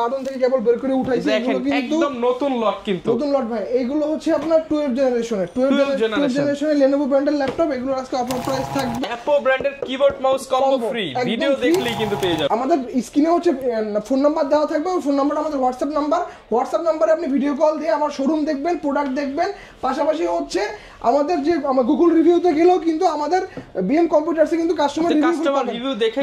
Carton থেকে কেবল বের করে উঠাইছি, এগুলো কিন্তু একদম নতুন লট, কিন্তু নতুন লট ভাই। এগুলো হচ্ছে আপনার 12 জেনারেশনের 12 জেনারেশনের Lenovo ব্র্যান্ডের ল্যাপটপ। এগুলো আজকে অফার প্রাইস থাকবে। Apple ব্র্যান্ডের keyboard mouse combo free, video দেখলেই কিন্তু পেয়ে যাবেন। আমাদের স্ক্রিনে হচ্ছে ফোন নাম্বার দেওয়া থাকবে, ওই ফোন নাম্বারটা আমাদের হোয়াটসঅ্যাপ নাম্বারে আপনি ভিডিও কল দিয়ে আমার শোরুম দেখবেন, প্রোডাক্ট দেখবেন। পাশাপাশি হচ্ছে আমাদের যে গুগল রিভিউতে গেলেও কিন্তু আমাদের বিএম কম্পিউটারসে কিন্তু কাস্টমার রিভিউ দেখে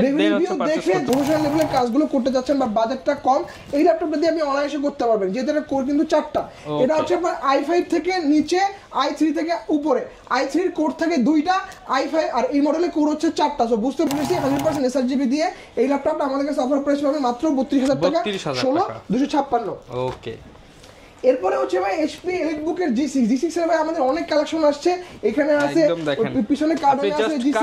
প্রফেশনাল লেভেলের কাজগুলো করতে যাচ্ছেন বা বাজেটটা কম, এই ল্যাপটপটা দিয়ে আপনি অনায়াসে করতে পারবেন। যেটার কোর কিন্তু 4টা। এটা হচ্ছে আপনার i5 থেকে নিচে, i3 থেকে উপরে। i3 এর কোর থাকে 2টা, i5 আর এই মডেলের কোর হচ্ছে 4টা। সো বুঝতে পেরেছি 100% SRGB দিয়ে এই ল্যাপটপটা আমাদের কাছে অফার প্রাইস পাবেন মাত্র 32,000 টাকা, 16,256। ওকে। এরপরে হচ্ছে ভাই এইচপি এলিটবুকের G6 এর ভাই আমাদের অনেক কালেকশন আসছে। এখানে আছে পিছনে কার্টন আছে, G6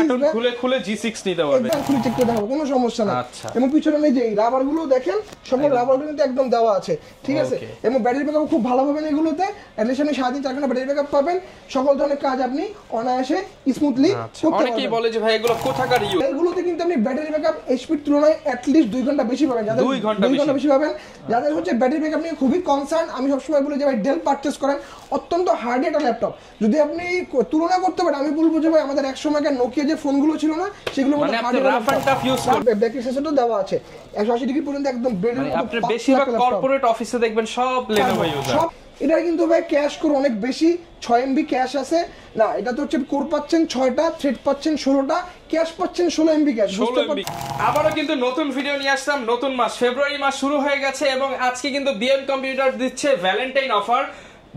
খুলে G6 নিতে পারবেন, একদম খুলে চেক করে দেখাবো, কোনো সমস্যা না। এবং পিছনে এই যে রাবার গুলো দেখেন, সকল রাবার কিন্তু একদম দেওয়া আছে, ঠিক আছে। এবং ব্যাটারি ব্যাকআপ খুব ভালো পাবেন এগুলোতে, এটলিস্ট আপনি 7-4 ঘন্টা ব্যাটারি ব্যাকআপ পাবেন। সকল ধরনের কাজ আপনি অনায়াসে স্মুথলি করতে পারবেন। অনেকেই বলে যে ভাই এগুলো কোথাকার ইউজ, এগুলোতে কিন্তু আপনি ব্যাটারি ব্যাকআপ এইচপির তুলনায় এটলিস্ট 2 ঘন্টা বেশি পাবেন। যাদের 2 ঘন্টা বেশি পাবেন, যাদের হচ্ছে ব্যাটারি ব্যাকআপ নিয়ে খুবই কনসার্ন, আমি সবসময় বলি যে ভাই ডেল পারচেজ করেন, অত্যন্ত হার্ডি একটা ল্যাপটপ। যদি আপনি তুলনা করতে পারেন, আমি বলবো যে ভাই আমাদের এক সময়কার নোকিয়া যে ফোনগুলো ছিল না, সেগুলো মধ্যে hardy rough and tough use করবে। ব্যাটারি সেন্সরও দেওয়া আছে 180 ডিগ্রি পর্যন্ত, একদম ব্লেডের মতো। আপনি বেশিরভাগ কর্পোরেট অফিসে দেখবেন সব Lenovo ইউজার। এটা কিন্তু ভাই ক্যাশ কোর অনেক বেশি, 6 MB ক্যাশ আছে না। এটা তো হচ্ছে কোর পাচ্ছেন 6টা, থ্রেড পাচ্ছেন 16টা, ক্যাশ পাচ্ছেন 16 MB ক্যাশ। আবারও কিন্তু নতুন ভিডিও নিয়ে আসলাম। নতুন মাস ফেব্রুয়ারি মাস শুরু হয়ে গেছে এবং আজকে কিন্তু বিএম কম্পিউটার দিচ্ছে ভ্যালেন্টাইন অফার।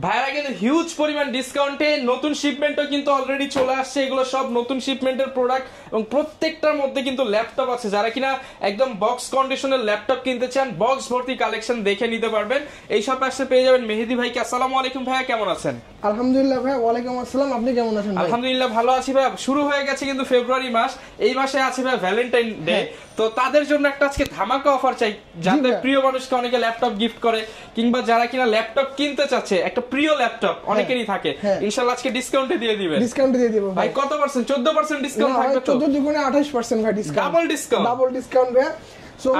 ভাইরা কিন্তু হিউজ পরিমাণ ডিসকাউন্টে, নতুন শিপমেন্টও কিন্তু অলরেডি চলে আসছে। এগুলো সব নতুন শিপমেন্টের প্রোডাক্ট এবং প্রত্যেকটার মধ্যে কিন্তু ল্যাপটপ আছে। যারা কিনা একদম বক্স কন্ডিশনের ল্যাপটপ কিনতে চান, বক্স ভর্তি কালেকশন দেখে নিতে পারবেন। এই সব পাশে পেয়ে যাবেন মেহেদি ভাইকে। আসসালামু আলাইকুম ভাইয়া, কেমন আছেন? আলহামদুলিল্লাহ ভাই। ওয়ালাইকুম আসসালাম, আপনি কেমন আছেন? আলহামদুলিল্লাহ ভালো আছি ভাই। শুরু হয়ে গেছে কিন্তু ফেব্রুয়ারি মাস, এই মাসে আছে ভাই ভ্যালেন্টাইন ডে। তো তাদের জন্য একটা আজকে ধামাকা অফার চাই, যাতে প্রিয় মানুষকে অনেকে ল্যাপটপ গিফট করে, কিংবা যারা কিনা ল্যাপটপ কিনতে চাচ্ছে, একটা প্রিয় ল্যাপটপ অনেকেরই থাকে, ইনশাআল্লাহ আজকে ডিসকাউন্টে দিয়ে দিবেন। ডিসকাউন্টে দিয়ে দিব ভাই। কত পার্সেন্ট? 14% ডিসকাউন্ট থাকবে তো? 14 দুগুণে 28% ভাই ডিসকাউন্ট। ডাবল ডিসকাউন্ট ভাই।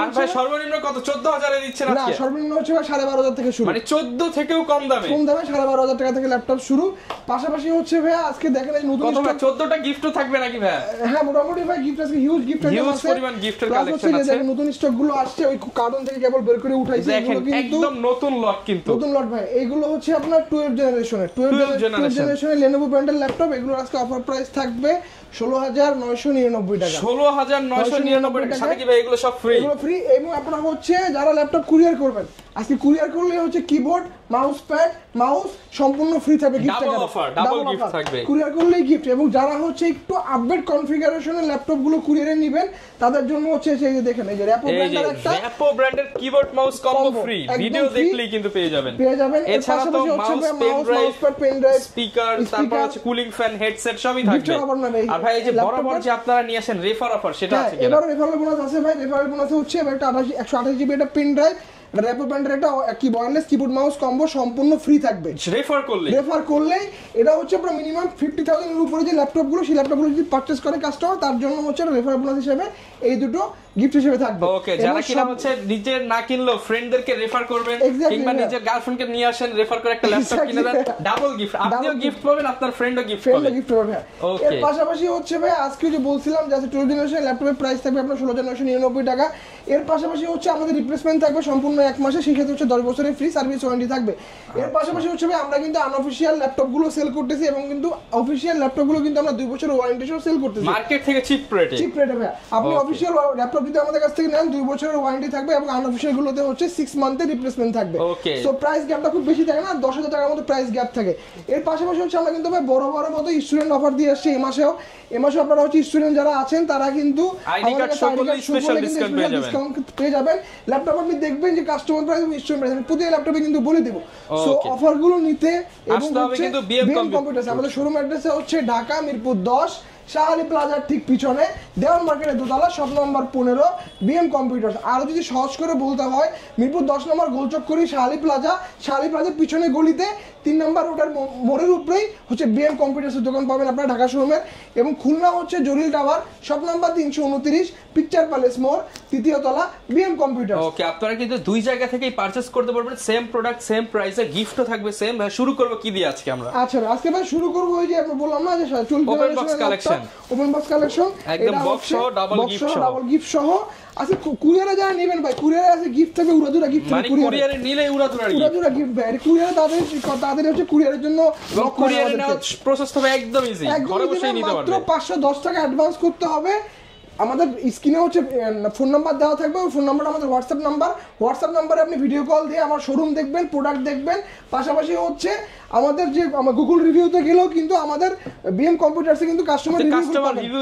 আর ভাই সর্বনিম্ন কত? 14,000 এ দিচ্ছেন আজকে? না, সর্বনিম্ন হচ্ছে 12,500 থেকে শুরু, মানে 14 থেকেও কম দামে। 12,500 টাকা থেকে ল্যাপটপ শুরু। পাশাপাশি হচ্ছে ভাই আজকে দেখেন এই নতুন স্টক 14টা গিফটও থাকবে নাকি ভাই? হ্যাঁ, মোটামুটি ভাই গিফট আছে, হিউজ গিফট আছে, হিউজ পরিমাণ গিফটের কালেকশন আছে। দেখেন নতুন স্টক গুলো আসছে, ওই কার্টন থেকে কেবল বের করে উঠাইছে। এগুলো কিন্তু একদম নতুন লট, কিন্তু নতুন লট ভাই। এগুলো হচ্ছে আপনার 12 জেনারেশনের Lenovo ব্র্যান্ডের ল্যাপটপ। এগুলো আজকে অফার প্রাইস থাকবে 16,999 টাকা। 16,999 টাকা। সাথে কি ভাই এগুলো সব ফ্রি? এগুলো ফ্রি। এবং আপনারা হচ্ছে যারা ল্যাপটপ কুরিয়ার করবেন, আজকে কুরিয়ার করলে হচ্ছে কিবোর্ড, মাউস প্যাড, মাউস সম্পূর্ণ ফ্রি থাকবে, gift double offer, double gift থাকবে। কুরিয়ার করলেই গিফট। এবং যারা হচ্ছে একটু আপডেট কনফিগারেশনের ল্যাপটপ গুলো কুরিয়ারে নেবেন, তাদের জন্য হচ্ছে এই যে দেখেন, এই যে Apple ব্র্যান্ডের keyboard mouse combo free, video দেখলেই কিন্তু পেয়ে যাবেন। এছাড়া তো মাউস, পেন ড্রাইভ, স্পিকার, তারপর হচ্ছে কুলিং ফ্যান, হেডসেট সবই থাকবে। আর ভাই এই যে বরাবর যে আপনারা নিয়ে আসেন রেফার অফার, সেটা আছে কিনা? এবারে রেফারেল বোনাস আছে ভাই। রেফারেল বোনাস হচ্ছে একটা 128 জিবি একটা পেন ড্রাইভ, Apple ব্র্যান্ডের একটা কি ওয়্যারলেস কিবোর্ড মাউস কম্বো সম্পূর্ণ ফ্রি থাকবে রেফার করলেই। এটা হচ্ছে আপনার মিনিমাম 50,000 এর উপরে যে ল্যাপটপগুলো, সেই ল্যাপটপগুলো যদি পারচেজ করে কাস্টমার, তার জন্য হচ্ছে রেফারেল বোনাস হিসেবে এই দুটো গিফট হিসেবে থাকবে। ওকে, যারা কিনা হচ্ছে নিজের না কিনলেও ফ্রেন্ডদেরকে রেফার করবেন, কিংবা নিজের গার্লফ্রেন্ডকে নিয়ে আসেন, রেফার করে একটা ল্যাপটপ কিনে দেন, ডাবল গিফট। আপনিও গিফট পাবেন, আপনার ফ্রেন্ডও গিফট পাবে। এর পাশাপাশি হচ্ছে ভাই আজকে যে বলছিলাম যে 12 জেনারেশন ল্যাপটপের প্রাইস থাকবে আপনার 16,999 টাকা। এর পাশাপাশি হচ্ছে আমাদের রিপ্লেসমেন্ট থাকবে সম্পূর্ণ 1 মাসে, সেই ক্ষেত্রে হচ্ছে 10 বছরের ফ্রি সার্ভিস ওয়ারেন্টি থাকবে। এর পাশাপাশি হচ্ছে ভাই আমরা কিন্তু আনঅফিশিয়াল ল্যাপটপগুলো সেল করতেছি, এবং কিন্তু অফিশিয়াল ল্যাপটপগুলো কিন্তু আমরা 2 বছরের ওয়ারেন্টি সহ সেল করতেছি মার্কেট থেকে চিপ রেটে। ভাই আপনি অফিশিয়াল ল্যাপটপ যদি আমাদের কাছ থেকে নেন 2 বছরের ওয়ারেন্টি থাকবে, এবং আনঅফিশিয়াল গুলোতে হচ্ছে 6 মান্থের রিপ্লেসমেন্ট থাকবে। সো প্রাইস গ্যাপটা খুব বেশি থাকে না, 10,000 টাকার মতো প্রাইস গ্যাপ থাকে। এর পাশাপাশি হচ্ছে আমরা কিন্তু ভাই বড় মতো স্টুডেন্ট অফার দিয়ে আসছি এই মাসেও আপনারা হচ্ছে স্টুডেন্ট যারা আছেন তারা কিন্তু আইডি কার্ড সকলে স্পেশাল ডিসকাউন্ট পেয়ে যাবেন। ল্যাপটপ আপনি দেখবেন যে কাস্টমার প্রাইস এবং স্টুডেন্ট প্রাইস প্রতি ল্যাপটপে কিন্তু বলে দেব। সো অফারগুলো নিতে এবং হচ্ছে বিএম কম্পিউটারস আমাদের শোরুম অ্যাড্রেস হচ্ছে ঢাকা মিরপুর 10, শাহালি প্লাজার ঠিক পিছনে দেওয়ান মার্কেটের দোতলা শপ নম্বর 15 বিএম কম্পিউটার্স। আরও যদি সহজ করে বলতে হয়, মিরপুর 10 নম্বর গোলচক্করি শাহালি প্লাজার পিছনে গলিতে 3 নম্বর রোডের মোড়ের উপরেই হচ্ছে বিএম কম্পিউটার্সের দোকান পাবেন আপনারা ঢাকা শোরুমের। এবং খুলনা হচ্ছে Jalil tower shop number 329 picture palace মোড়, তৃতীয় তলা বিএম কম্পিউটার। ওকে, আপনারা কিন্তু দুই জায়গা থেকেই পারচেজ করতে পারবেন, সেম প্রোডাক্ট সেম প্রাইসে, গিফটও থাকবে সেম। শুরু করব কি দিয়ে আজকে আমরা? আচ্ছা আজকে ভাই শুরু করব ওই যে আমরা বললাম না যে ওপেন বক্স কালেকশন, একদম বক্স সহ ডাবল গিফট সহ আছে। কুরিয়ারে যারা নেবেন ভাই, কুরিয়ারে আছে গিফট থাকবে, উড়াদুরা গিফট থাকবে। কুরিয়ারে নিলে উড়াদুরা গিফট ভাই, কুরিয়ারে তাদের হচ্ছে কুরিয়ারের জন্য কুরিয়ারে নেওয়ার প্রসেস হবে একদম ইজি, ঘরে বসেই নিতে পারবেন। মাত্র 510 টাকা অ্যাডভান্স করতে হবে। আমাদের স্ক্রিনে হচ্ছে ফোন নাম্বার দেওয়া থাকবে, ওই ফোন নাম্বারটা আমাদের হোয়াটসঅ্যাপ নাম্বারে আপনি ভিডিও কল দিয়ে আমার শোরুম দেখবেন, প্রোডাক্ট দেখবেন। পাশাপাশি হচ্ছে আমাদের যে গুগল রিভিউতে গেলেও কিন্তু আমাদের বিএম কম্পিউটারসে কিন্তু কাস্টমার রিভিউ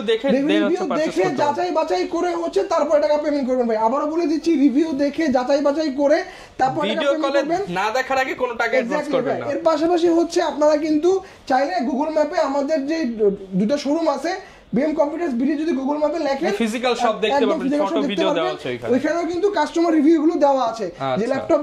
দেখে যাচাই বাছাই করে হচ্ছে তারপরে টাকা পেমেন্ট করবেন ভাই। আবারও বলে দিচ্ছি, রিভিউ দেখে যাচাই বাছাই করে তারপর ভিডিও কলে না দেখার আগে কোনো টাকা অ্যাডভান্স করবেন না। এর পাশাপাশি হচ্ছে আপনারা কিন্তু চাইলে গুগল ম্যাপে আমাদের যে দুটো শোরুম আছে বিএম কম্পিউটার্স ভিডিও যদি গুগল ম্যাপে লেখেন ফিজিক্যাল শপ দেখতে পারবেন, ফটো ভিডিও দেওয়া আছে ওইখানে। ওইখানেও কিন্তু কাস্টমার রিভিউ গুলো দেওয়া আছে, যে ল্যাপটপ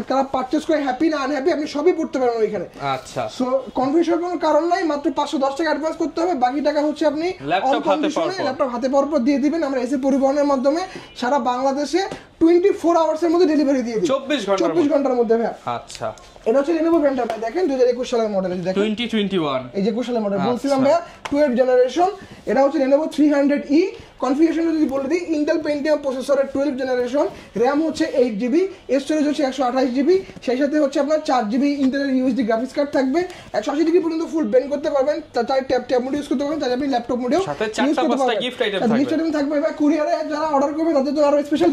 কারা পারচেজ করে হ্যাপি না আনহ্যাপি আপনি সবই পড়তে পারবেন ওইখানে। আচ্ছা, সো কনফিউশনের কোনো কারণ নাই, মাত্র 510 টাকা অ্যাডভান্স করতে হবে, বাকি টাকা হচ্ছে আপনি ল্যাপটপ হাতে পাওয়ার পর দিয়ে দিবেন। আমরা এসে পরিবহনের মাধ্যমে সারা বাংলাদেশে 24 আওয়ার্সের মধ্যে ডেলিভারি দিয়ে দিই, 24 ঘন্টার মধ্যে ভাই। আচ্ছা, এটা হচ্ছে Lenovo Phantom ভাই, দেখেন 2021 সালের মডেল, দেখেন 2021 এই যে 21 সালের মডেল বলছিলাম ভাই, 12 জেনারেশন। এটা হচ্ছে Lenovo 300E। কনফিগারেশন যদি বলে দিই, ইন্টেল পেন্টিয়াম প্রসেসরের 12 জেনারেশন, র‍্যাম হচ্ছে 8GB, স্টোরেজ হচ্ছে 128GB, সেই সাথে হচ্ছে আপনার 4GB ইন্টেলের ইউএসডি গ্রাফিক্স কার্ড থাকবে। 180 ডিগ্রি পর্যন্ত ফুল বেন্ড করতে পারবেন, তাই ট্যাব মোড ইউজ করতে পারবেন, তাই আপনি ল্যাপটপ মোডেও সাথে 4টা গিফট আইটেম থাকবে ভাই। কুরিয়ারে যারা অর্ডার করবে তাদের জন্য আরো স্পেশাল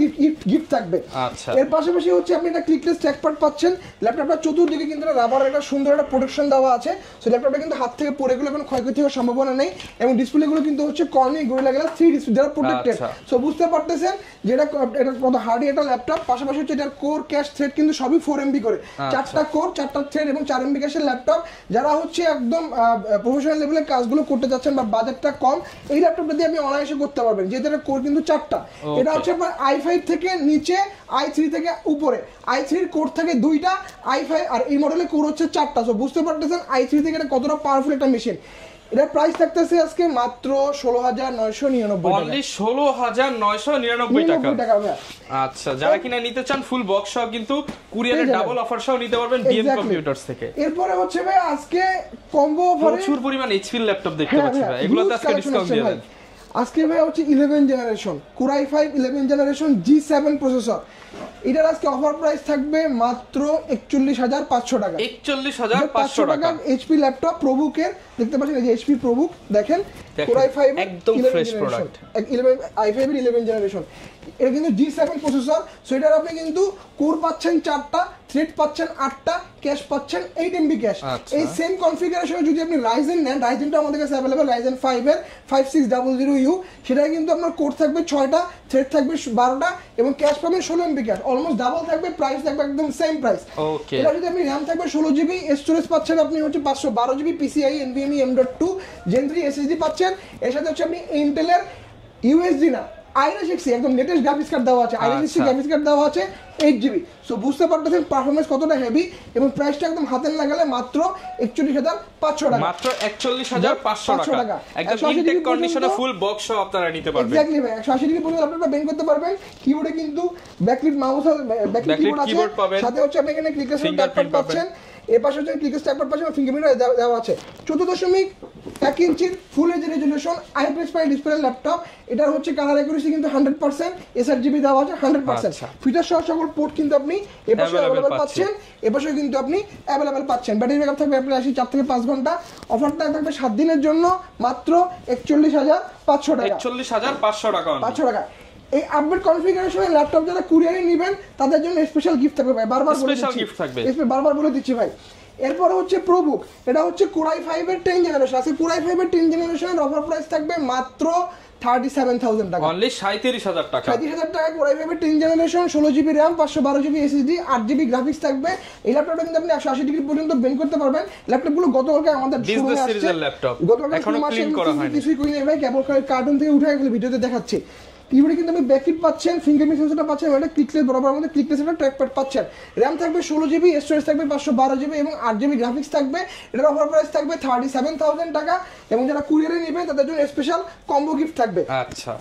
গিফট থাকবে। আচ্ছা, এর পাশাপাশি হচ্ছে আপনি একটা ক্লিকলেস ট্র্যাকপ্যাড পাচ্ছেন। ল্যাপটপটা চতুর্দিকে কিন্তু রাবারের একটা সুন্দর একটা প্রোটেকশন দেওয়া আছে, সো ল্যাপটপটা কিন্তু হাত থেকে পড়ে গেলে কোনো ক্ষয়ক্ষতি হওয়ার সম্ভাবনা নেই। এবং ডিসপ্লেগুলো কিন্তু হচ্ছে কর্নিং গরিলা গ্লাস 3 ডিসপ্লে যারা প্রোটেক্টেড। সো বুঝতে পারতেছেন যে এটা কত হার্ডি একটা ল্যাপটপ। পাশাপাশি হচ্ছে এটার কোর ক্যাশ থ্রেড কিন্তু সবই 4MB করে, 4টা কোর 4টা থ্রেড এবং 4MB ক্যাশের ল্যাপটপ। যারা হচ্ছে একদম প্রফেশনাল লেভেলের কাজগুলো করতে যাচ্ছেন বা বাজেটটা কম, এই ল্যাপটপটা দিয়ে আপনি অনায়াসে করতে পারবেন, যেহেতু এটার কোর কিন্তু 4টা। এটা হচ্ছে আপনার i5 থেকে নিচে, i3 থেকে উপরে। i3 এর কোর থাকে 2টা, i5 আর এই মডেলের কোর হচ্ছে 4টা। সো বুঝতে পারতেছেন i3 থেকে এটা কতটা পাওয়ারফুল একটা মেশিন। এটার প্রাইস থাকতেছে আজকে মাত্র 16,999 টাকা, অনলি 16,999 টাকা। আচ্ছা, যারা কিনা নিতে চান ফুল বক্স সহ কিন্তু কুরিয়ারে ডাবল অফার সহ নিতে পারবেন বিএম কম্পিউটারস থেকে। এরপরে হচ্ছে ভাই আজকে কম্বো অফারে প্রচুর পরিমাণ এইচপি ল্যাপটপ দেখতে পাচ্ছি ভাই, এগুলোতে আজকে ডিসকাউন্ট দিয়ে দেন। আজকে ভাই হচ্ছে 11 generation Core i5 11 generation G7 processor. এটার আজকে অফার প্রাইস থাকবে মাত্র 41,500 টাকা। 41,500 টাকা এইচপি ল্যাপটপ প্রবুকের, দেখতে পাচ্ছেন এই যে এইচপি প্রবুক, দেখেন Core i5 একদম ফ্রেশ প্রোডাক্ট, 11 i5 এর 11 জেনারেশন। এটা কিন্তু G7 প্রসেসর। সো এটার আপনি কিন্তু কোর পাচ্ছেন 4টা, থ্রেড পাচ্ছেন 8টা, ক্যাশ পাচ্ছেন 8MB ক্যাশ। এই সেম কনফিগারেশনে যদি আপনি রাইজেন নেন, রাইজেনটা আমাদের কাছে अवेलेबल, রাইজেন 5 এর 5600U, সেটা কিন্তু আপনার কোর থাকবে 6টা, থ্রেড থাকবে 12টা এবং ক্যাশ পাবেন 16MB ক্যাশ, অলমোস্ট ডাবল থাকবে, প্রাইস থাকবে একদম সেম প্রাইস। ওকে, এটা যদি আপনি র‍্যাম থাকবে 16GB, স্টোরেজ পাচ্ছেন আপনি হচ্ছে 512GB PCIe NVMe M.2 Gen 3 SSD পাচ্ছেন। এর সাথে হচ্ছে আপনি ইন্টেলের ইউএসডি না Iris Xe একদম লেটেস্ট গ্রাফিক্স কার্ড দেওয়া আছে, Iris Xe গ্রাফিক্স কার্ড দেওয়া আছে 8GB। সো বুঝতে পারতেছেন পারফরম্যান্স কতটা হেভি এবং প্রাইসটা একদম হাতে লাগালে মাত্র 41,500 টাকা, মাত্র 41,500 টাকা। একদম ইনটেক কন্ডিশনে ফুল বক্স সহ আপনারা নিতে পারবেন। এক্স্যাক্টলি ভাই, 180 ডিগ্রি পর্যন্ত আপনারা বেন্ড করতে পারবেন। কিবোর্ডে কিন্তু ব্যাকলিট মাউস আর ব্যাকলিট কিবোর্ড আছে, সাথে হচ্ছে আপনি এখানে ক্লিকের ট্যাপপ্যাড পাচ্ছেন, এর পাশে হচ্ছে ক্লিকের ট্যাপপ্যাড পাচ্ছেন, ফিঙ্গারপ্রিন্ট দেওয়া আছে। 14.1 ইঞ্চির ফুল এইচডি রেজোলিউশন আইপিএস পাই ডিসপ্লে ল্যাপটপ। এটার হচ্ছে কালার অ্যাকুরেসি কিন্তু 100%, sRGB দেওয়া আছে 100%। ফিচার সহ সকল পোর্ট কিন্তু আপনি এপাশে अवेलेबल পাচ্ছেন, এপাশে কিন্তু আপনি अवेलेबल পাচ্ছেন। ব্যাটারি ব্যাকআপ থাকবে আপনার 4 থেকে 5 ঘন্টা। অফারটা থাকবে 7 দিনের জন্য মাত্র 41,500 টাকা, 41,500 টাকা, 500 টাকা। এই আপডেট কনফিগারেশনের ল্যাপটপ যারা কুরিয়ারে নেবেন তাদের জন্য স্পেশাল গিফট থাকবে ভাই, বারবার বলে দিচ্ছি ভাই। এরপরে হচ্ছে প্রবুক, এটা হচ্ছে কোরাই 5 এর 10 জেনারেশন। আজকে কোরাই 5 এর 10 জেনারেশনের অফার প্রাইস থাকবে মাত্র 37,000 টাকা, অনলি 37,000 টাকা। 37,000 টাকা কোরাই 5 এর 10 generation, 16 GB RAM, 512 GB SSD, 8 GB graphics থাকবে। এই ল্যাপটপটা কিন্তু আপনি 180 ডিগ্রি পর্যন্ত বেন্ড করতে পারবেন। ল্যাপটপগুলো গতকালকে আমাদের বিজনেস সিরিজের ল্যাপটপ, এখনো ক্লিন করা হয়নি, কিছুই করি নাই ভাই, কেবল কার্টুন থেকে উঠে গেলে ভিডিওতে দেখাচ্ছি। কিবোর্ডে কিন্তু আপনি ব্যাকলিট পাচ্ছেন, ফিঙ্গারপ্রিন্ট সেন্সরটা পাচ্ছেন, এটা ক্লিকলেস বরাবর মধ্যে ক্লিকলেস একটা ট্র্যাকপ্যাড পাচ্ছেন। র্যাম থাকবে 16 জিবি, স্টোরেজ থাকবে 512 জিবি এবং 8 জিবি গ্রাফিক্স থাকবে। এটার অফার প্রাইস থাকবে 37,000 টাকা এবং যারা কুরিয়ারে নেবেন তাদের জন্য স্পেশাল কম্বো গিফট থাকবে। আচ্ছা,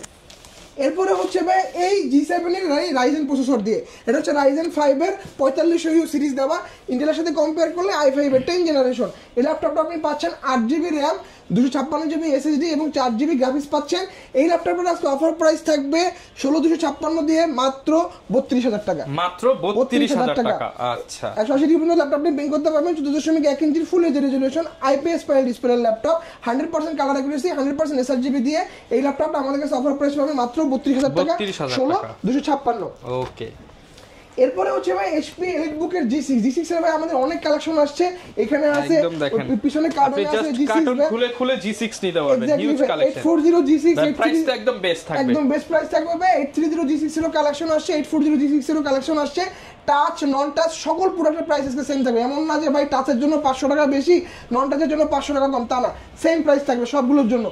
এরপরে হচ্ছে ভাই এই G7 এর রাইজেন প্রসেসর দিয়ে, এটা হচ্ছে রাইজেন 5 এর 4500U সিরিজ দেওয়া, ইন্টেলের সাথে কম্পেয়ার করলে i5 এর 10 জেনারেশন। এই ল্যাপটপটা আপনি পাচ্ছেন 8 জিবি র্যাম, 256 জিবি এসএসডি এবং 4 জিবি গ্রাফিক্স পাচ্ছেন। এই ল্যাপটপের আজকে অফার প্রাইস থাকবে 16256 দিয়ে মাত্র 32,000 টাকা, মাত্র 32,000 টাকা। আচ্ছা, 180 ডিগ্রি পর্যন্ত ল্যাপটপটি বের করতে পারবেন, 14.1 ইঞ্চির full HD resolution IPS panel display laptop, 100% colour accuracy, 100% sRGB দিয়ে এই ল্যাপটপটা আমাদের কাছে অফার প্রাইস পাবেন মাত্র 32,000 টাকা, 16256। ওকে। এরপরে হচ্ছে ভাই HP EliteBook এর G6 এর ভাই আমাদের অনেক কালেকশন আসছে, এখানে আছে পিছনে কার্টুন আছে, G6 খুলে খুলে G6 নিতে পারবেন, হিউজ কালেকশন। 840 G6 প্রাইস তো একদম বেস্ট থাকবে, একদম বেস্ট প্রাইস থাকবে ভাই। 830 G6 এর কালেকশন আসছে, 840 G6 এর কালেকশন আসছে। টাচ নন টাচ সকল প্রোডাক্টের প্রাইস আজকে সেম থাকবে, এমন না যে ভাই টাচের জন্য 500 টাকা বেশি, নন টাচের জন্য 500 টাকা কম, তা না, সেম প্রাইস থাকবে সবগুলোর জন্য।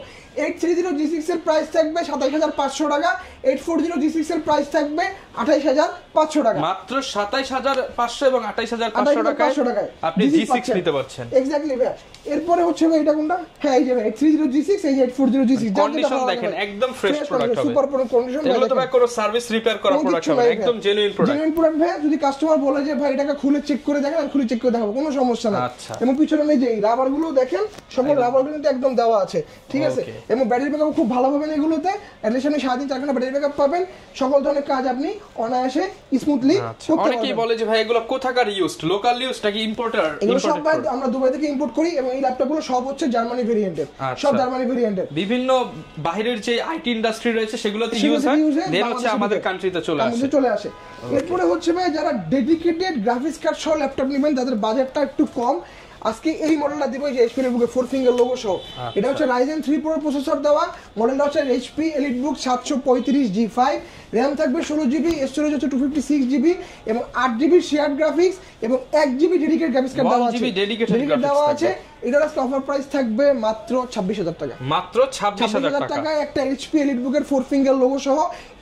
830 G6 এর প্রাইস থাকবে 27,500 টাকা, 840 G6 এর প্রাইস থাকবে 28,500 টাকা, মাত্র 27,500 এবং 28,500 টাকায় আপনি G6 নিতে পারছেন। এক্স্যাক্টলি ভাই। এরপরে হচ্ছে ভাই এটা কোনটা, হ্যাঁ এই যে ভাই 830 G6, এই যে 840 G6, কন্ডিশন দেখেন একদম ফ্রেশ প্রোডাক্ট হবে, সুপার কন্ডিশন, এগুলো তো ভাই কোনো সার্ভিস রিপেয়ার করা প্রোডাক্ট হবে, একদম জেনুইন প্রোডাক্ট। জেনুইন প্রোডাক্ট ভাই, যদি কাস্টমার বলে যে ভাই এটাকে খুলে চেক করে দেখেন, আমি খুলে চেক করে দেখাবো, কোনো সমস্যা না। এবং পিছনে এই যে রাবারগুলো দেখেন, সকল রাবারগুলো কিন্তু একদম দেওয়া আছে, ঠিক আছে। এবং ব্যাটারি ব্যাকআপ খুব ভালো পাবেন এগুলোতে, অ্যাটলিস্ট আপনি সারাদিন 4 ঘন্টা ব্যাটারি ব্যাকআপ পাবেন, সকল ধরনের কাজ আপনি অনায়াসে স্মুথলি করতে পারবেন। অনেকেই বলে যে ভাই এগুলো কোথাকার ইউজড, লোকাল ইউজ নাকি ইম্পোর্টার? এগুলো সব ভাই আমরা দুবাই থেকে ইম্পোর্ট করি এবং এই ল্যাপটপগুলো সব হচ্ছে জার্মানি ভেরিয়েন্টের, সব জার্মানি ভেরিয়েন্টের। বিভিন্ন বাইরের যে আইটি ইন্ডাস্ট্রি রয়েছে সেগুলোতে ইউজ হয়, দেন হচ্ছে আমাদের কান্ট্রিতে চলে আসে। এরপরে হচ্ছে ভাই যারা ডেডিকেটেড গ্রাফিক্স কার্ড সহ ল্যাপটপ নেবেন, যাদের বাজেটটা একটু কম, আজকে এই মডেলটা দিব, যে HP EliteBook 4 ফিঙ্গার লোগো সহ। এটা হচ্ছে Ryzen 3 Pro প্রসেসর দেওয়া, মডেলটা হচ্ছে HP EliteBook 735 G5, র্যাম থাকবে 16 জিবি, স্টোরেজ হচ্ছে 256 জিবি এবং 8 জিবি শেয়ার্ড গ্রাফিক্স এবং 1 জিবি ডেডিকেটেড গ্রাফিক্স কার্ড দেওয়া আছে। এটার আজকে অফার প্রাইস থাকবে মাত্র 26,000 টাকা, মাত্র 26,000 টাকা। একটা HP EliteBook 4 ফিঙ্গার লোগো সহ,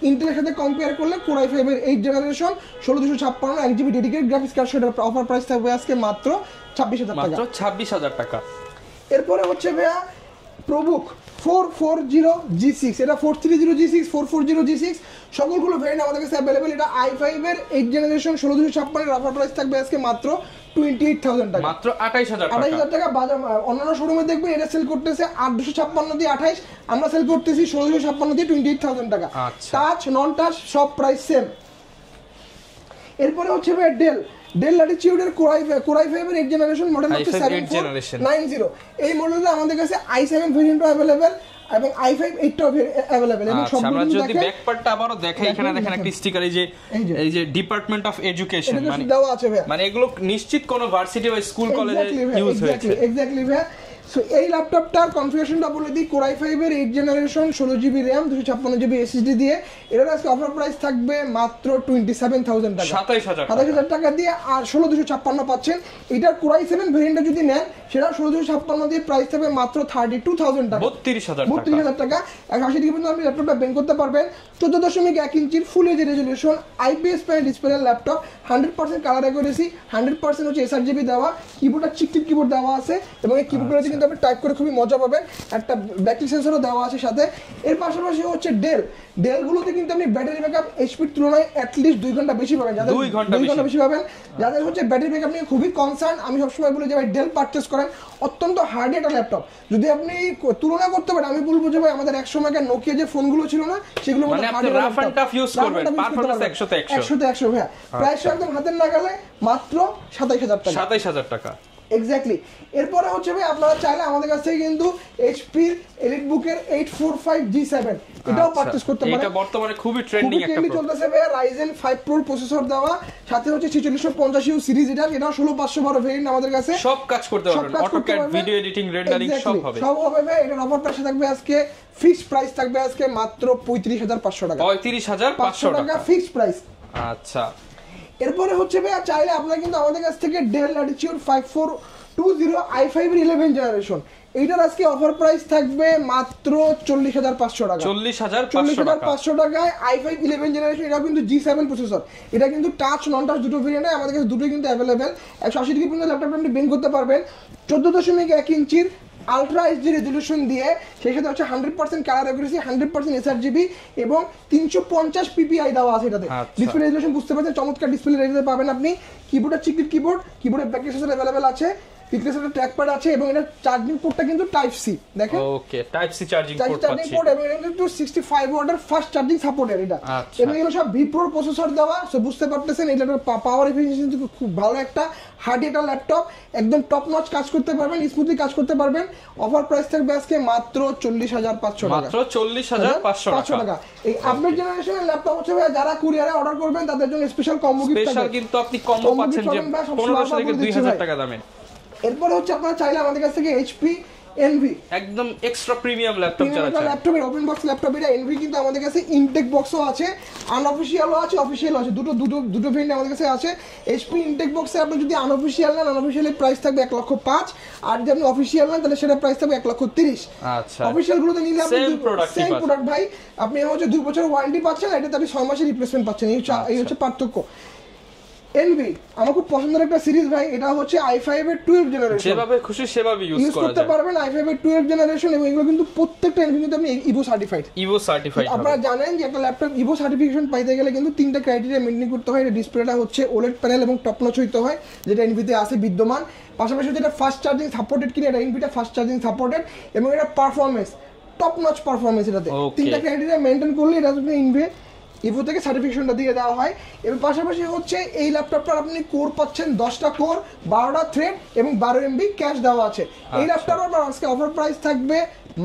ইন্টেলের সাথে কম্পেয়ার করলে কোরাই 5 এর 8 generation, 16256, 1 GB dedicated graphics card, সেটার অফার প্রাইস থাকবে আজকে মাত্র 26,000 টাকা, মাত্র 26,000 টাকা। এরপরে হচ্ছে ভাইয়া প্রবুক 440 G6, এটা 430 G6, 440 G6 সকলগুলো ভেরিয়েন্ট আমাদের কাছে अवेलेबल। এটা i5 এর 8 জেনারেশন, 16256 এর অফার প্রাইস থাকবে আজকে মাত্র 28,000 টাকা, মাত্র 28,000 টাকা। বাজার অন্যান্য শোরুমে দেখবেন এটা সেল করতেছে 856 দিয়ে 28, আমরা সেল করতেছি 16256 দিয়ে 28,000 টাকা। টাচ নন টাচ সব প্রাইস সেম। এরপরে হচ্ছে ভাই ডেল ল্যাটিটিউড এর কোরাই 5 এর 8 জেনারেশন, মডেল হচ্ছে 7490। এই মডেলটা আমাদের কাছে i7 ভেরিয়েন্টও अवेलेबल এবং i5 8টাও अवेलेबल। এবং সবগুলো আমরা যদি ব্যাক পার্টটা আবারো দেখাই, এখানে দেখেন একটা স্টিকার, এই যে ডিপার্টমেন্ট অফ এডুকেশন দেওয়া আছে ভাই, মানে এগুলো নিশ্চিত কোন ভার্সিটি বা স্কুল কলেজে ইউজ হয়েছে। এক্স্যাক্টলি ভাই। সো এই ল্যাপটপটার কনফিগারেশনটা বলে দিই, কোরাই 5 এর 8 generation, 16 GB RAM, 256 GB SSD দিয়ে। এটার আজকে অফার প্রাইস থাকবে মাত্র 27,000 টাকা, 27,000 টাকা দিয়ে, আর 16256 পাচ্ছেন। এটার কোরাই 7 ভেরিয়েন্টটা যদি নেন, সেটা 16256 দিয়ে প্রাইস থাকবে মাত্র 32,000 টাকা, 32,000 টাকা। 180 ডিগ্রি পর্যন্ত আপনি ল্যাপটপটা বেন্ড করতে পারবেন। 14.1 ইঞ্চির full HD resolution IPS panel display laptop, 100% colour accuracy, 100% হচ্ছে sRGB দেওয়া, কিবোর্ডটা চিকচিক কিবোর্ড দেওয়া আছে এবং এই কিবোর্ডগুলোতে কিন্তু আপনি টাইপ করে খুবই মজা পাবেন। একটা ব্যাটারি সেন্সরও দেওয়া আছে সাথে। এর পাশাপাশি হচ্ছে ডেলগুলোতে কিন্তু আপনি ব্যাটারি ব্যাকআপ HPর তুলনায় অ্যাটলিস্ট 2 ঘন্টা বেশি পাবেন, যাদের 2 ঘন্টা বেশি পাবেন। যাদের হচ্ছে ব্যাটারি ব্যাকআপ নিয়ে খুবই কনসার্ন, আমি সবসময় বলি যে ভাই ডেল পারচেজ করেন, অত্যন্ত হার্ড একটা ল্যাপটপ। যদি আপনি তুলনা করতে পারেন, আমি বলবো যে ভাই আমাদের এক সময়কার নোকিয়া যে ফোনগুলো ছিল না, সেগুলো মানে আপনি রাফ এন্ড টাফ ইউজ করবেন, পারফরম্যান্স 100 তে 100 ভাই। প্রাইস একদম হাতের নাগালে মাত্র 27,000 টাকা, 27,000 টাকা। এক্স্যাক্টলি। এরপরে হচ্ছে ভাই আপনারা চাইলে আমাদের কাছ থেকে কিন্তু এইচপি এলিটবুকের 845 G7 এটাও পারচেজ করতে পারেন। এটা বর্তমানে খুবই ট্রেন্ডিং একটা প্রো চলতেছে ভাই, Ryzen 5 Pro প্রসেসর দেওয়া, সাথে হচ্ছে 4650U সিরিজ, এটাও 16512 ভেরিয়েন্ট আমাদের কাছে। সব কাজ করতে পারবেন, অটোক্যাড, ভিডিও এডিটিং, রেন্ডারিং সব হবে। সব হবে ভাই। এটার অফার প্রাইস থাকবে আজকে, ফিক্সড প্রাইস থাকবে আজকে মাত্র 35500 টাকা। 35500 টাকা ফিক্সড প্রাইস। আচ্ছা, এরপরে হচ্ছে ভাই চাইলে আপনারা কিন্তু আমাদের কাছ থেকে ডেল ল্যাটিটিউড 5420 i5 এর 11 জেনারেশন, এইটার আজকে অফার প্রাইস থাকবে মাত্র 40500 টাকা। 40500 টাকায় i5 11 জেনারেশন। এটা কিন্তু G7 প্রসেসর, এটা কিন্তু টাচ নন টাচ দুটো ভেরিয়েন্ট আমাদের কাছে, দুটোই কিন্তু অ্যাভেলেবেল। 180 ডিগ্রি পর্যন্ত ল্যাপটপ আপনি বেন্ড করতে পারবেন, 14.1 ইঞ্চির আলট্রা এইচডি রেজলিউশন দিয়ে, সেই সাথে হচ্ছে 100% কালার অ্যাকুরেসি, 100% এসআরজিবি এবং 350 পিপিআই দেওয়া আছে এটাতে। ডিসপ্লে রেজলিউশন বুঝতে পারছেন, চমৎকার ডিসপ্লে রেজলিউশন পাবেন আপনি। কিবোর্ডের চিকলিট কিবোর্ডের ব্যাক সেন্সর अवेलेबल আছে, পিক্সেলের ট্র্যাকপ্যাড আছে এবং এটা চার্জিং পোর্টটা কিন্তু টাইপ সি, দেখেন okay type C charging port পাচ্ছি এবং এটা কিন্তু 65 ওয়াটের ফাস্ট চার্জিং সাপোর্টেড এটা। এবং এগুলো সব ভি প্রো প্রসেসর দেওয়া, সো বুঝতে পারতেছেন এটার পাওয়ার এফিশিয়েন্সি কিন্তু খুব ভালো একটা হার্ড একটা ল্যাপটপ, একদম টপ নচ কাজ করতে পারবেন, স্মুথলি কাজ করতে পারবেন। অফার প্রাইস থাকবে আজকে মাত্র 40500 টাকা। মাত্র 40500 টাকা। এই আপডেট জেনারেশনের ল্যাপটপ হচ্ছে যারা কুরিয়ারে অর্ডার করবেন তাদের জন্য স্পেশাল কম্বো গিফট থাকবে। স্পেশাল কিন্তু আপনি কম্বো পাচ্ছেন যে 1500 থেকে 2000 টাকা দামে। এরপর হচ্ছে আপনারা চাইলে আমাদের কাছ থেকে এইচপি এনভি একদম এক্সট্রা প্রিমিয়াম ল্যাপটপ যারা চায়, ল্যাপটপের ওপেন বক্স ল্যাপটপ, এটা এনভি কিন্তু আমাদের কাছে ইনটেক বক্সও আছে, আনঅফিশিয়ালও আছে, অফিশিয়ালও আছে, দুটো ভেরিয়েন্ট আমাদের কাছে আছে। এইচপি ইনটেক বক্সে আপনি যদি আনঅফিশিয়াল নেন, আনঅফিশিয়ালের প্রাইস থাকবে 1,05,000, আর যদি আপনি অফিশিয়াল নেন তাহলে সেটা প্রাইস থাকবে 1,30,000। আচ্ছা, অফিশিয়াল গুলোতে নিলে আপনি সেম প্রোডাক্ট ভাই, আপনি হচ্ছে 2 বছর ওয়ারেন্টি পাচ্ছেন, এটাতে আপনি 6 মাসের রিপ্লেসমেন্ট পাচ্ছেন। এই হচ্ছে পার্থক্য। এনভি আমার খুব পছন্দের একটা সিরিজ ভাই, এটা হচ্ছে i5 এর 12 জেনারেশন, যেভাবে খুশি সেভাবে ইউজ করতে পারবেন। i5 এর 12 জেনারেশন এবং এগুলো কিন্তু প্রত্যেকটা এনভি কিন্তু আপনি ইভো সার্টিফাইড। আপনারা জানেন যে একটা ল্যাপটপ ইভো সার্টিফিকেশন পাইতে গেলে কিন্তু 3টা ক্রাইটেরিয়া মেইনটেইন করতে হয়। ডিসপ্লেটা হচ্ছে ওলেড প্যানেল এবং টপ নচ হইতে হয়, যেটা এনভিতে আছে বিদ্যমান। পাশাপাশি যেটা ফাস্ট চার্জিং সাপোর্টেড কিনা, এটা এনভিটা ফাস্ট চার্জিং সাপোর্টেড, এবং এটা পারফরম্যান্স টপ নচ পারফরম্যান্স, এটাতে 3টা ক্রাইটেরিয়া মেইনটেইন করলে এটা আপনি ইভো থেকে সার্টিফিকেশনটা দিয়ে দেওয়া হয়। এবং পাশাপাশি হচ্ছে এই ল্যাপটপটার আপনি কোর পাচ্ছেন 10টা কোর, 12টা থ্রেড এবং 12 MB ক্যাশ দেওয়া আছে। এই ল্যাপটপের আজকে অফার প্রাইস থাকবে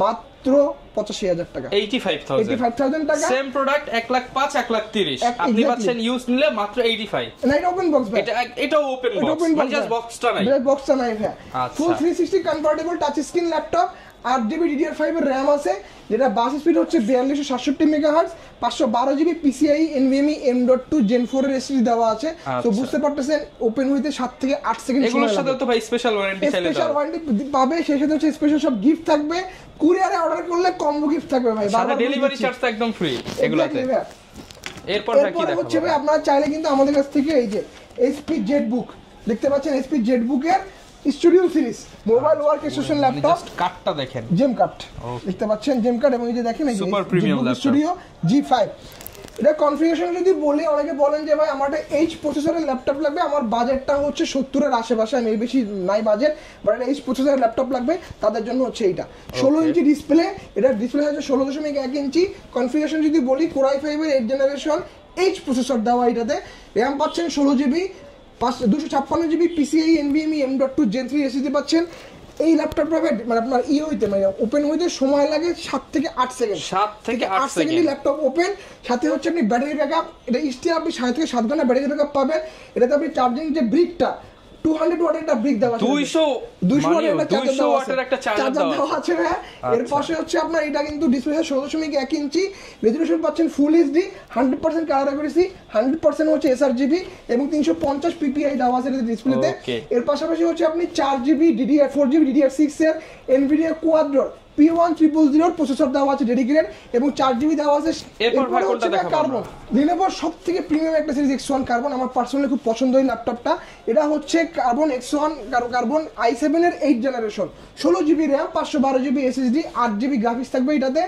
মাত্র 85,000 টাকা, 85,000 টাকা। সেম প্রোডাক্ট 1,05,000 1,30,000 আপনি পাচ্ছেন ইউজ নিলে মাত্র 85। না, এটা ওপেন বক্স ভাই, এটাও ওপেন বক্স, মানে জাস্ট বক্সটা নাই, বক্সটা নাই ভাই। ফুল 360 convertible touch screen laptop, 8GB DDR5 এর RAM আছে, যেটা বাস স্পিড হচ্ছে 4267 megahertz, 512GB PCIe NVMe M.2 Gen 4 এর SSD দেওয়া আছে। তো বুঝতে পারতেছেন ওপেন হইতে 7 থেকে 8 সেকেন্ড সময় লাগে। এগুলোর সাথে তো ভাই স্পেশাল ওয়ারেন্টি চাইলে স্পেশাল ওয়ারেন্টি পাবে, সেই সাথে হচ্ছে স্পেশাল সব গিফট থাকবে। কুরিয়ারে অর্ডার করলে কম্বো গিফট থাকবে ভাই, সাথে ডেলিভারি চার্জ তো একদম ফ্রি এগুলাতে। এরপর কি দেখাবো হচ্ছে ভাই আপনারা চাইলে কিন্তু আমাদের কাছ থেকে এই যে HP ZBook দেখতে পাচ্ছেন, HP ZBook এর studio series mobile work station laptop, just কাটটা দেখেন, জেম কাট দেখতে পাচ্ছেন, জেম কাট, এবং এই যে দেখেন এই super premium laptop studio G5। এটা কনফিগারেশন যদি বলি, অনেকে বলেন যে ভাই আমার একটা H প্রসেসরের ল্যাপটপ লাগবে, আমার বাজেটটা হচ্ছে 70 এর আশেপাশে, আমি বেশি নাই বাজেট, বাট একটা H প্রসেসরের ল্যাপটপ লাগবে, তাদের জন্য হচ্ছে এইটা। 16 ইঞ্চি ডিসপ্লে, এটা ডিসপ্লে হচ্ছে 16.1 ইঞ্চি। কনফিগারেশন যদি বলি, Core i5 এর 8 জেনারেশন H প্রসেসর দেওয়া, এটাতে RAM পাচ্ছেন 16GB, 256GB PCIe NVMe M.2 Gen 3 SSD পাচ্ছেন। এই ল্যাপটপটা মানে আপনার হইতে মানে ওপেন হইতে সময় লাগে 7 থেকে 8 সেকেন্ড, 7 থেকে 8 সেকেন্ড ল্যাপটপ ওপেন। সাথে হচ্ছে আপনি ব্যাটারি ব্যাকআপ, এটা স্টিল আপনি 6 থেকে 7 ঘন্টা ব্যাটারি ব্যাকআপ পাবেন। এটাতে আপনি চার্জিং যে ব্রিকটা 200 ওয়াটের একটা ব্রিক দেওয়া আছে, 200 ওয়াটের একটা চার্জার দেওয়া আছে। হ্যাঁ, এর পাশে হচ্ছে আপনার এটা কিন্তু ডিসপ্লে 16.1 ইঞ্চি, রেজোলিউশন পাচ্ছেন ফুল এইচডি, 100% কালার অ্যাকুরেসি, 100% হচ্ছে এসআরজিবি এবং 350 পিপিআই দেওয়া আছে ডিসপ্লেতে। এর পাশাপাশি হচ্ছে আপনি 4GB DDR4GB DDR6 এর NVIDIA Quadro P1000 প্রসেসর দেওয়া আছে ডেডিকেটেড, এবং 4GB দেওয়া আছে। এরপর হচ্ছে কার্বন, Lenovo সবথেকে প্রিমিয়াম একটা সিরিজ X1 কার্বন, আমার পার্সোনালি খুব পছন্দের এই ল্যাপটপটা। এটা হচ্ছে কার্বন X1 কার্বন i7 এর 8 generation, 16GB RAM, 512GB SSD, 8GB graphics থাকবে এটাতে।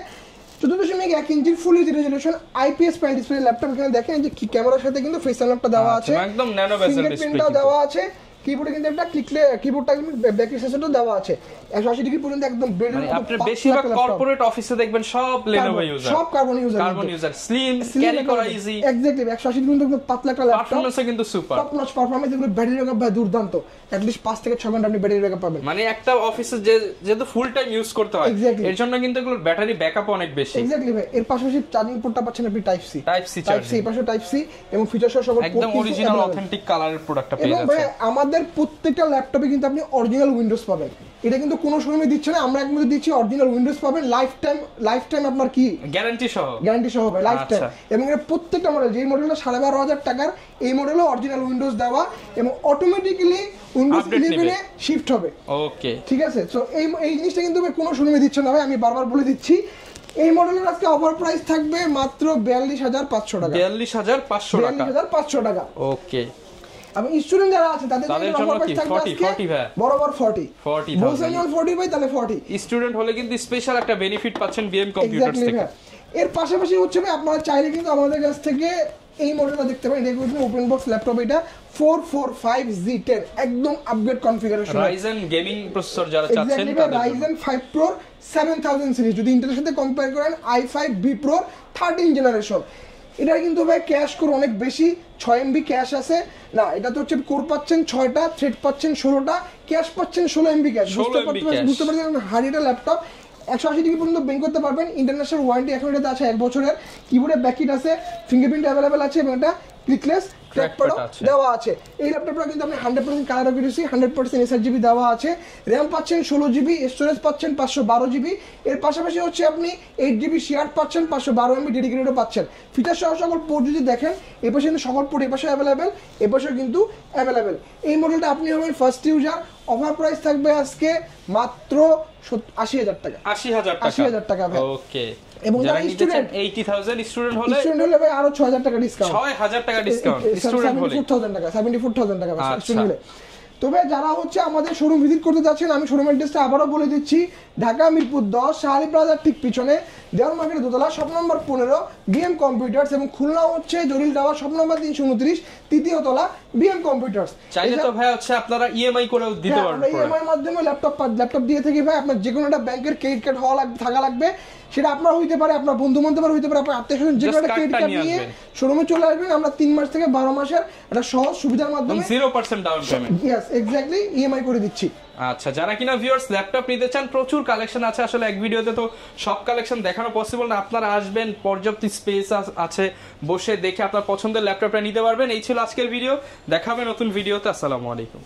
14.1 ইঞ্চির full HD resolution IPS panel display laptop. এখানে দেখেন যে ক্যামেরার সাথে কিন্তু ফেস আনলকটা দেওয়া আছে, একদম ন্যানো বেজেল ডিসপ্লে দেওয়া আছে, কিবোর্ডে কিন্তু একটা কিবোর্ডটা কিন্তু ব্যাক সেন্সরটা দেওয়া আছে 180 ডিগ্রি পর্যন্ত একদম বেডের মতো। আপনি বেশিরভাগ কর্পোরেট অফিসে দেখবেন সব Lenovo ইউজার, সব কার্বন ইউজার, স্লিম, ক্যারি করা ইজি। এক্স্যাক্টলি 180 ডিগ্রি পর্যন্ত পাতলা একটা ল্যাপটপ, পারফরম্যান্সও কিন্তু সুপার, টপ নচ পারফরম্যান্স। এগুলো ব্যাটারি ব্যাকআপ ভাই দুর্দান্ত, অ্যাট লিস্ট 5 থেকে 6 ঘন্টা আপনি ব্যাটারি ব্যাকআপ পাবেন। মানে একটা অফিসে যেহেতু ফুল টাইম ইউজ করতে হয়, এর জন্য কিন্তু এগুলোর ব্যাটারি ব্যাকআপ অনেক বেশি। এক্স্যাক্টলি ভাই। এর পাশাপাশি চার্জিং পোর্টটা পাচ্ছেন আপনি টাইপ সি পাশে টাইপ সি এবং ফিচার সহ সকল একদম অরিজিনাল অথেন্টিক কালারের প্রোডাক্টটা পেয়ে যাচ্ছেন। এবং ভাই আমাদের প্রত্যেকটা ল্যাপটপে কিন্তু আপনি অরিজিনাল উইন্ডোজ পাবেন, এটা কিন্তু কোনো শোরুমে দিচ্ছে না, আমরা একমাত্র দিচ্ছি অরিজিনাল উইন্ডোজ পাবেন লাইফ টাইম আপনার কি গ্যারান্টি সহ ভাই লাইফ টাইম। এবং এর প্রত্যেকটা মডেল, যেই মডেলটা 12,500 টাকার, এই মডেলও অরিজিনাল উইন্ডোজ দেওয়া এবং অটোমেটিক্যালি উইন্ডোজ 11 এ শিফট হবে। ওকে, ঠিক আছে। সো এই জিনিসটা কিন্তু ভাই কোনো শোরুমে দিচ্ছে না ভাই, আমি বারবার বলে দিচ্ছি। এই মডেলের আজকে অফার প্রাইস থাকবে মাত্র 42,500 টাকা। 42,500 টাকা। ওকে। আমি স্টুডেন্ট যারা আছে তাদের জন্য অফার প্রাইস থাকবে আজকে বরাবর 40 বলছেন 40 ভাই, তাহলে 40 স্টুডেন্ট হলে কিন্তু স্পেশাল একটা বেনিফিট পাচ্ছেন বিএম কম্পিউটারস থেকে। এর পাশাপাশি হচ্ছে ভাই আপনারা চাইলে কিন্তু আমাদের কাছ থেকে এই মডেলটা দেখতে পারেন। এটা কিন্তু ওপেন বক্স ল্যাপটপ, এটা 445Z10 একদম upgrade configuration, Ryzen gaming processor যারা চাচ্ছেন তাদের Ryzen 5 Pro 7000 সিরিজ, যদি ইন্টেলের সাথে কম্পেয়ার করেন i5B Pro 13 জেনারেশন। এটা কিন্তু ভাই ক্যাশ করে অনেক বেশি, 6 MB ক্যাশ আছে না, এটা তো হচ্ছে কোর পাচ্ছেন 6টা, থ্রেড পাচ্ছেন 16টা, ক্যাশ পাচ্ছেন 16 MB ক্যাশ। বুঝতে পারছেন হারিটা ল্যাপটপ 180 ডিগ্রি পর্যন্ত বেন্ড করতে পারবেন। ইন্টারন্যাশনাল ওয়ারেন্টি এখন এটাতে আছে 1 বছরের। কিবোর্ডে ব্যাকইট আছে, ফিঙ্গারপ্রিন্ট অ্যাভেলেবেল আছে এবং এটা ক্লিকলেস ট্র্যাকপ্যাডও দেওয়া আছে। এই ল্যাপটপটা কিন্তু আপনি 100% কালার অ্যাকুরেসি, 100% SRGB দেওয়া আছে। র্যাম পাচ্ছেন 16GB, স্টোরেজ পাচ্ছেন 512GB। এর পাশাপাশি হচ্ছে আপনি 8GB শেয়ার পাচ্ছেন, 512 MB ডেডিকেটেডও পাচ্ছেন। ফিচার সহ সকল পোর্ট যদি দেখেন, এই পাশে কিন্তু সকল পোর্ট, এই পাশে অ্যাভেলেবেল, এই পাশেও কিন্তু অ্যাভেলেবেল। এই মডেলটা আপনি হবেন ফার্স্ট ইউজার। অফার প্রাইস থাকবে আজকে মাত্র 80,000 টাকা। 80,000 টাকা ভাই। ওকে। এবং যারা স্টুডেন্ট 80,000 স্টুডেন্ট হলে ভাই আরো 6,000 টাকা ডিসকাউন্ট, 6,000 টাকা ডিসকাউন্ট স্টুডেন্ট হলে 74,000 টাকা স্টুডেন্ট হলে। তবে যারা হচ্ছে আমাদের শোরুম ভিজিট করতে যাচ্ছেন, আমি শোরুম অ্যাড্রেসটা আবারও বলে দিচ্ছি। ঢাকা মিরপুর 10 শাহালি প্লাজার ঠিক পিছনে, দেওয়ান মার্কেটের দোতলা, শপ নম্বর 15 বিএম কম্পিউটার্স, এবং খুলনা হচ্ছে জরিল টাওয়ার শপ নম্বর 329 তৃতীয় তলা বিএম কম্পিউটার্স। চাইলে তো ভাই হচ্ছে আপনারা ইএমআই করেও দিতে পারবেন। ইএমআই এর মাধ্যমে ল্যাপটপ দিয়ে থাকি ভাই। আপনার যে কোনো একটা ব্যাংকের ক্রেডিট কার্ড থাকা লাগবে, সেটা আপনার হইতে পারে, আপনার বন্ধু বান্ধবের হইতে পারে, আপনার আত্মীয়স্বজন, যে কোনো একটা ক্রেডিট কার্ড নিয়ে শোরুমে চলে আসবেন। আমরা 3 মাস থেকে 12 মাসের একটা সহজ সুবিধার মাধ্যমে 0% down payment, yes exactly, EMI করে দিচ্ছি। আচ্ছা, যারা কিনা ভিউয়ার্স ল্যাপটপ নিতে চান, প্রচুর কালেকশন আছে। আসলে এক ভিডিওতে তো সব কালেকশন দেখানো পসিবল না। আপনারা আসবেন, পর্যাপ্ত স্পেস আছে, বসে দেখে আপনার পছন্দের ল্যাপটপটা নিতে পারবেন। এই ছিল আজকের ভিডিও, দেখা হবে নতুন ভিডিওতে। আসসালামু আলাইকুম।